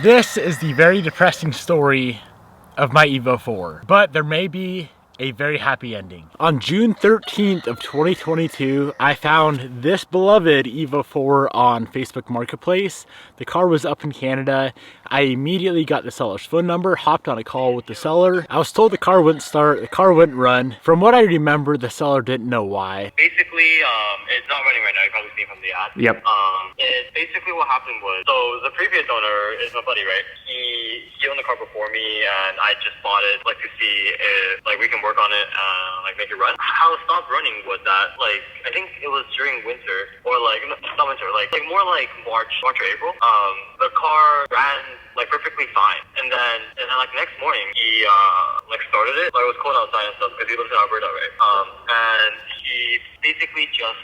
This is the very depressing story of my Evo 4, but there may be a very happy ending. On June 13th of 2022, I found this beloved Evo 4 on Facebook Marketplace. The car was up in Canada. I immediately got the seller's phone number, hopped on a call with the seller. I was told the car wouldn't start, the car wouldn't run. From what I remember, the seller didn't know why. Basically, it's not running right now. You probably seen from the ad. Yep. Basically what happened was, so the previous owner is my buddy, right? He owned the car before me, and I just bought it, like, to see if, like, we can work on it and, like, make it run. How it stopped running was that, like, I think it was during winter, or, like, not winter, like more like March or April. The car ran, like, perfectly fine. And then like, next morning, he, like, started it. Like, it was cold outside and stuff, because he lives in Alberta, right? And he basically just,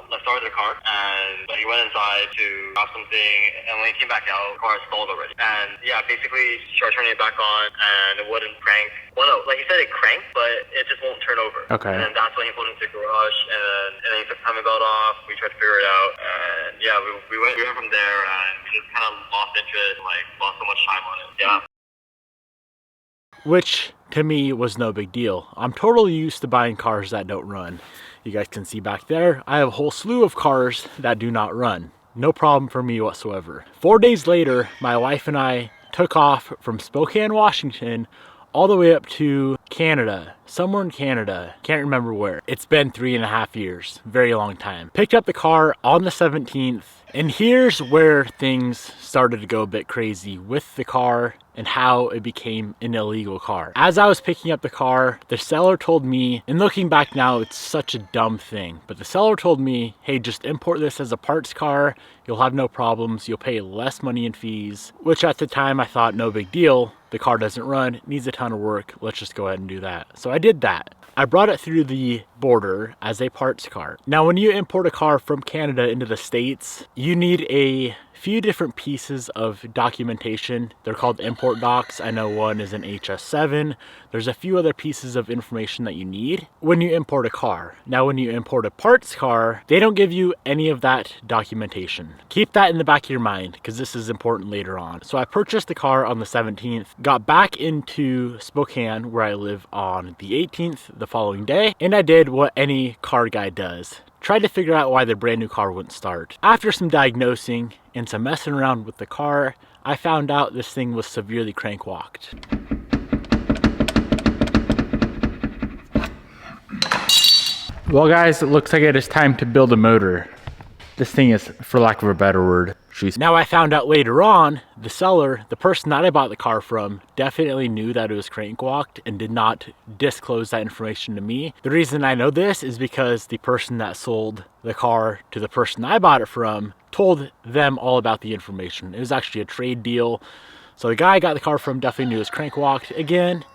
like, started the car, and he went inside to grab something, and when he came back out, the car had stalled already. And, yeah, basically, started turning it back on, and it wouldn't crank. Well, no, like, he said it cranked, but it just won't turn over. Okay. And then that's when he pulled into the garage, and then he took time and got off. We tried to figure it out, and, yeah, we went from there, and we just kind of lost interest, like, lost so much time on it. Yeah. Which to me was no big deal. I'm totally used to buying cars that don't run. You guys can see back there, I have a whole slew of cars that do not run. No problem for me whatsoever. 4 days later, my wife and I took off from Spokane, Washington, all the way up to Canada, somewhere in Canada, can't remember where. It's been 3.5 years, very long time. Picked up the car on the 17th, and here's where things started to go a bit crazy with the car and how it became an illegal car. As I was picking up the car, the seller told me, and looking back now, it's such a dumb thing, but the seller told me, hey, just import this as a parts car, you'll have no problems, you'll pay less money in fees, which at the time I thought no big deal. The car doesn't run, it needs a ton of work, let's just go ahead and do that. So I did that. I brought it through the border as a parts car. Now, when you import a car from Canada into the States, you need a few different pieces of documentation. They're called import docs. I know one is an HS7. There's a few other pieces of information that you need when you import a car. Now, when you import a parts car, they don't give you any of that documentation. Keep that in the back of your mind, because this is important later on. So I purchased the car on the 17th, got back into Spokane, where I live, on the 18th, the following day, and I did what any car guy does. Tried to figure out why the brand new car wouldn't start. After some diagnosing and some messing around with the car, I found out this thing was severely crank walked. Well guys, it looks like it is time to build a motor. This thing is, for lack of a better word, now I found out later on, the seller, the person that I bought the car from, definitely knew that it was crank walked and did not disclose that information to me. The reason I know this is because the person that sold the car to the person I bought it from told them all about the information. It was actually a trade deal. So the guy I got the car from definitely knew it was crank walked. Again,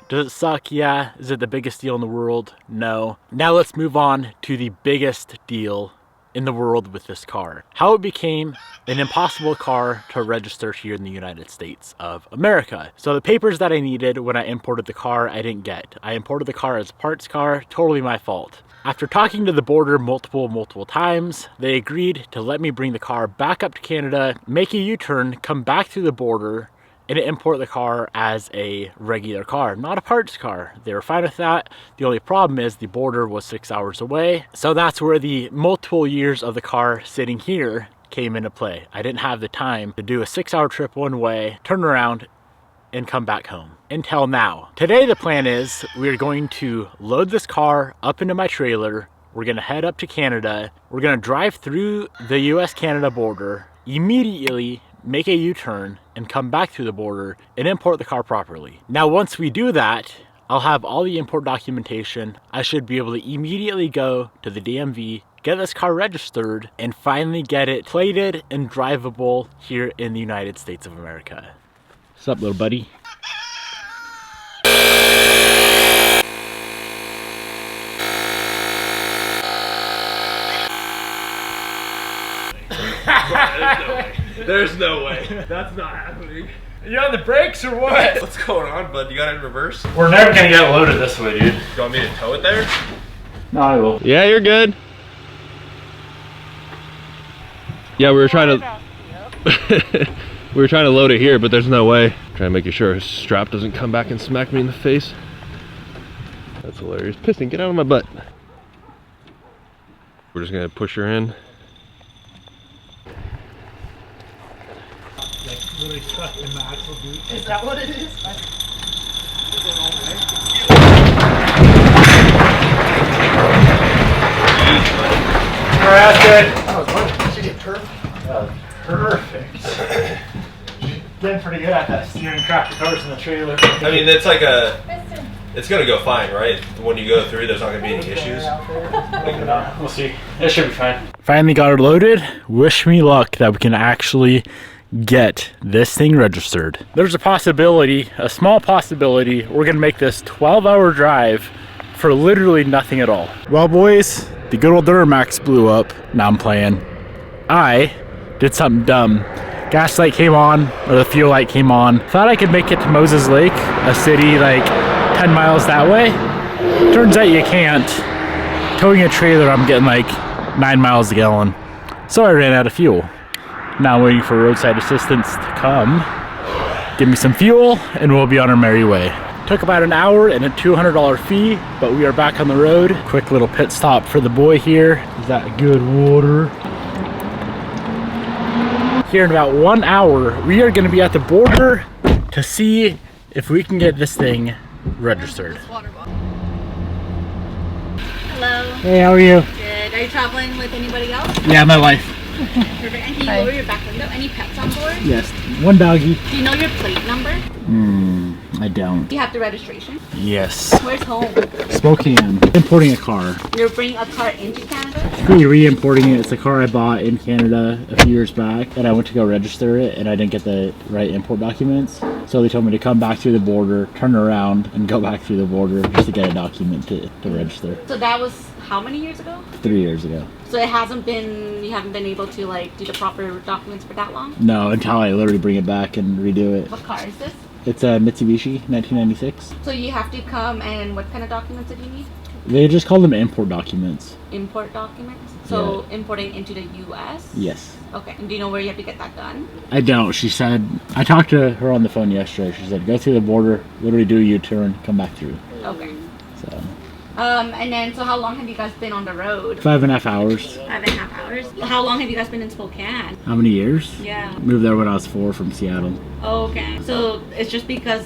does it suck? Yeah. Is it the biggest deal in the world? No. Now let's move on to the biggest deal in the world with this car. How it became an impossible car to register here in the United States of America. So the papers that I needed when I imported the car, I didn't get. I imported the car as a parts car, totally my fault. After talking to the border multiple times, they agreed to let me bring the car back up to Canada, make a U-turn, come back through the border, and import the car as a regular car, not a parts car. They were fine with that. The only problem is the border was 6 hours away. So that's where the multiple years of the car sitting here came into play. I didn't have the time to do a 6-hour trip one way, turn around, and come back home until now. Today the plan is we're going to load this car up into my trailer. We're gonna head up to Canada. We're gonna drive through the US-Canada border, immediately make a U-turn and come back through the border and import the car properly. Now, once we do that, I'll have all the import documentation. I should be able to immediately go to the DMV, get this car registered, and finally get it plated and drivable here in the United States of America. What's up, little buddy? There's no way. That's not happening. You on the brakes or what? What's going on, bud? You got it in reverse? We're never gonna get it loaded this way, dude. You want me to tow it there? No, I will. Yeah, you're good. Yeah, we were trying to... We were trying to load it here, but there's no way. Trying to make sure his strap doesn't come back and smack me in the face. That's hilarious. Piston, get out of my butt. We're just gonna push her in. Like really stuck in the axle boot. Is that what it is? Good. She did perfect. Perfect. Getting pretty good at that steering tractor cars in the trailer. I mean, it's like it's gonna go fine, right? When you go through, there's not gonna be any issues. We'll see. It should be fine. Finally got it loaded. Wish me luck that we can actually get this thing registered. There's a possibility, a small possibility, we're gonna make this 12-hour drive for literally nothing at all. Well, boys, the good old Duramax blew up. Now I'm playing. I did something dumb. Gas light came on, or the fuel light came on. Thought I could make it to Moses Lake, a city like 10 miles that way. Turns out you can't. Towing a trailer, I'm getting like 9 miles a gallon. So I ran out of fuel. Now I'm waiting for roadside assistance to come, give me some fuel, and we'll be on our merry way. Took about an hour and a $200 fee, but we are back on the road. Quick little pit stop for the boy here. Is that good water? Here in about 1 hour, we are gonna be at the border to see if we can get this thing registered. Hello. Hey, how are you? Good. Are you traveling with anybody else? Yeah, my wife. Perfect. And can you lower your back window? Any pets on board? Yes, one doggy. Do you know your plate number? I don't. Do you have the registration? Yes. Where's home? Spokane. Importing a car. You're bringing a car into Canada? Re-importing it. It's a car I bought in Canada a few years back, and I went to go register it, and I didn't get the right import documents. So they told me to come back through the border, turn around, and go back through the border just to get a document to register. So that was how many years ago? 3 years ago. So it hasn't been, you haven't been able to like do the proper documents for that long? No, until I literally bring it back and redo it. What car is this? It's a Mitsubishi 1996. So you have to come, and what kind of documents do you need? They just call them import documents. Import documents? So importing into the US? Yes. Okay. And do you know where you have to get that done? I don't. She said, I talked to her on the phone yesterday. She said, go through the border, literally do a U-turn, come back through. Okay. So. And then, so how long have you guys been on the road? 5.5 hours. 5.5 hours. How long have you guys been in Spokane? How many years? Yeah. Moved there when I was 4 from Seattle. Oh, okay. So it's just because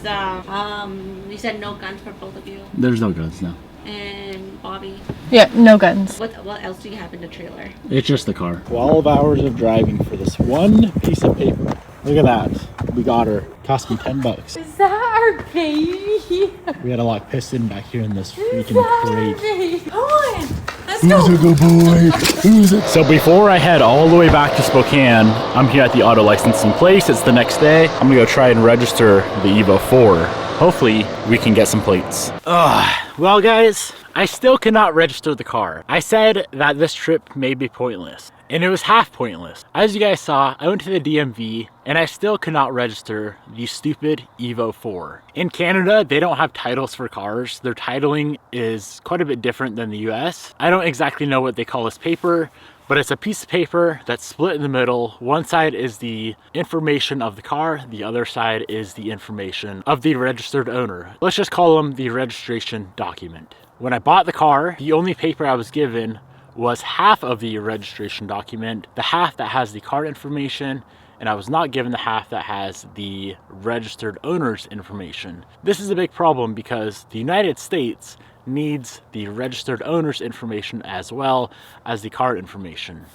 you said no guns for both of you. There's no guns now. And Bobby, Yeah, no guns. what else do you have in the trailer? It's just the car. 12 hours of driving for this one piece of paper. Look at that. We got her. Cost me $10. Is that our baby? We had a lock piston back here in this freaking crate. Baby? Come on. Let's Who's go. a good boy? Who's it? So before I head all the way back to Spokane, I'm here at the auto licensing place. It's the next day. I'm gonna go try and register the Evo 4. Hopefully we can get some plates. Well guys, I still cannot register the car. I said that this trip may be pointless, and it was half pointless. As you guys saw, I went to the DMV and I still cannot register the stupid Evo 4. In Canada, they don't have titles for cars. Their titling is quite a bit different than the US. I don't exactly know what they call this paper, but it's a piece of paper that's split in the middle. One side is the information of the car, the other side is the information of the registered owner. Let's just call them the registration document. When I bought the car, the only paper I was given was half of the registration document, the half that has the car information, and I was not given the half that has the registered owner's information. This is a big problem because the United States needs the registered owner's information as well as the car information.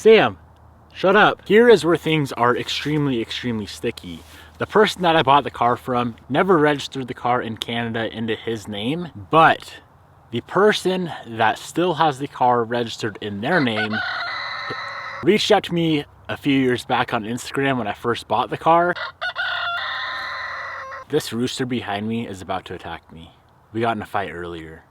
Sam, shut up. Here is where things are extremely, extremely sticky. The person that I bought the car from never registered the car in Canada into his name, but the person that still has the car registered in their name reached out to me a few years back on Instagram when I first bought the car. This rooster behind me is about to attack me. We got in a fight earlier,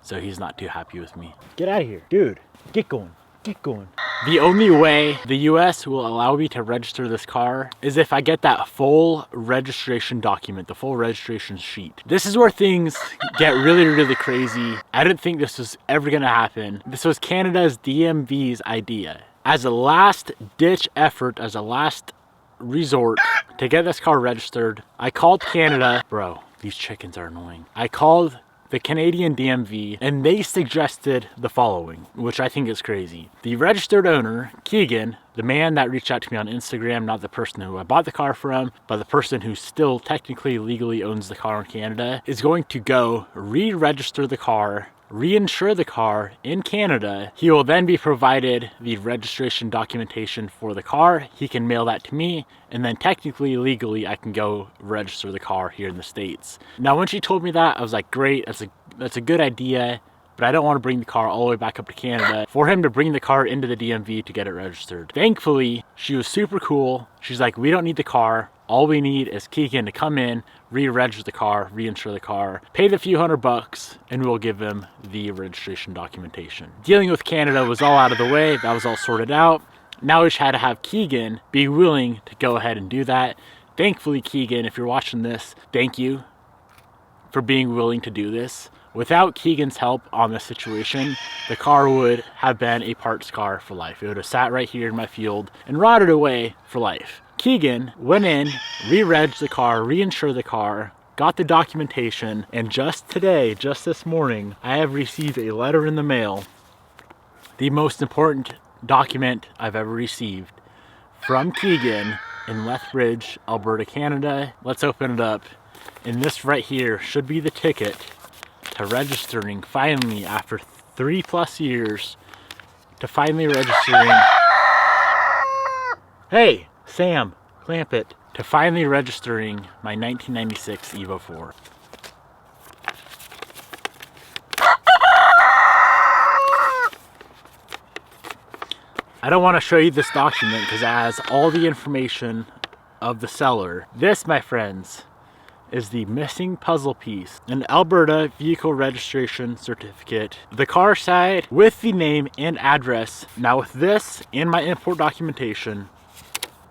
so he's not too happy with me. Get out of here, dude. Get going, get going. The only way the US will allow me to register this car is if I get that full registration document, the full registration sheet. This is where things get really, really crazy. I didn't think this was ever gonna happen. This was Canada's DMV's idea. As a last ditch effort, as a last resort to get this car registered. I called Canada. Bro, these chickens are annoying. I called the Canadian DMV, and they suggested the following, which I think is crazy. The registered owner, Keegan, the man that reached out to me on Instagram, not the person who I bought the car from, but the person who still technically legally owns the car in Canada, is going to go re-register the car, reinsure the car in Canada. He will then be provided the registration documentation for the car. He can mail that to me, and then technically, legally, I can go register the car here in the States. Now, when she told me that, I was like, great, that's a good idea, but I don't want to bring the car all the way back up to Canada for him to bring the car into the DMV to get it registered. Thankfully, she was super cool. She's like, we don't need the car. All we need is Keegan to come in, re-register the car, reinsure the car, pay the few $100, and we'll give him the registration documentation. Dealing with Canada was all out of the way. That was all sorted out. Now we just had to have Keegan be willing to go ahead and do that. Thankfully, Keegan, if you're watching this, thank you for being willing to do this. Without Keegan's help on this situation, the car would have been a parts car for life. It would have sat right here in my field and rotted away for life. Keegan went in, re-regged the car, reinsured the car, got the documentation, and just today, just this morning, I have received a letter in the mail, the most important document I've ever received, from Keegan in Lethbridge, Alberta, Canada. Let's open it up. And this right here should be the ticket to registering finally after 3+ years, to finally registering. Hey, Sam, clamp it. To finally registering my 1996 Evo 4. I don't want to show you this document because it has all the information of the seller. This, my friends, is the missing puzzle piece, an Alberta vehicle registration certificate, the car side with the name and address. Now with this and my import documentation,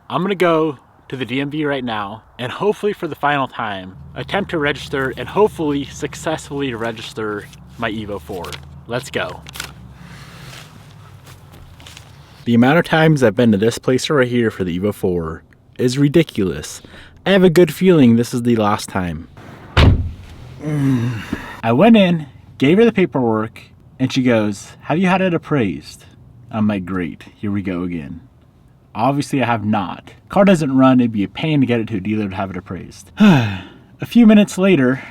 I'm gonna go to the DMV right now and hopefully for the final time, attempt to register and hopefully successfully register my Evo 4. Let's go. The amount of times I've been to this place right here for the Evo 4 is ridiculous. I have a good feeling this is the last time. I went in, gave her the paperwork, and she goes, have you had it appraised? I'm like, great, here we go again. Obviously I have not. Car doesn't run, it'd be a pain to get it to a dealer to have it appraised. A few minutes later,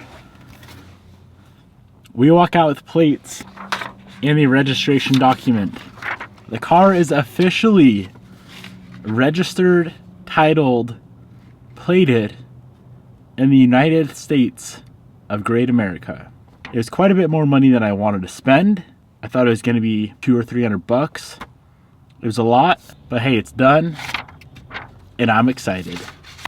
we walk out with plates and the registration document. The car is officially registered, titled, plated in the United States of Great America. It was quite a bit more money than I wanted to spend. I thought it was going to be $200 or $300. It was a lot, but hey, it's done, and I'm excited.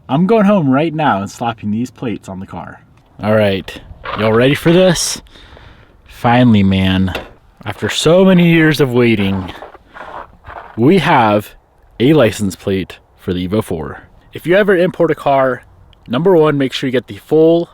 I'm going home right now and slapping these plates on the car. All right, y'all ready for this? Finally, man, after so many years of waiting, we have a license plate for the Evo 4. If you ever import a car, number one, make sure you get the full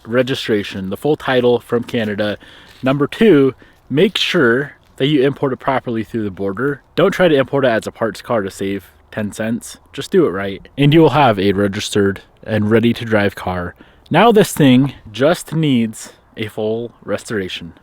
registration, the full title from Canada. Number two, make sure that you import it properly through the border. Don't try to import it as a parts car to save 10 cents. Just do it right. And you will have a registered and ready to drive car. Now this thing just needs a full restoration.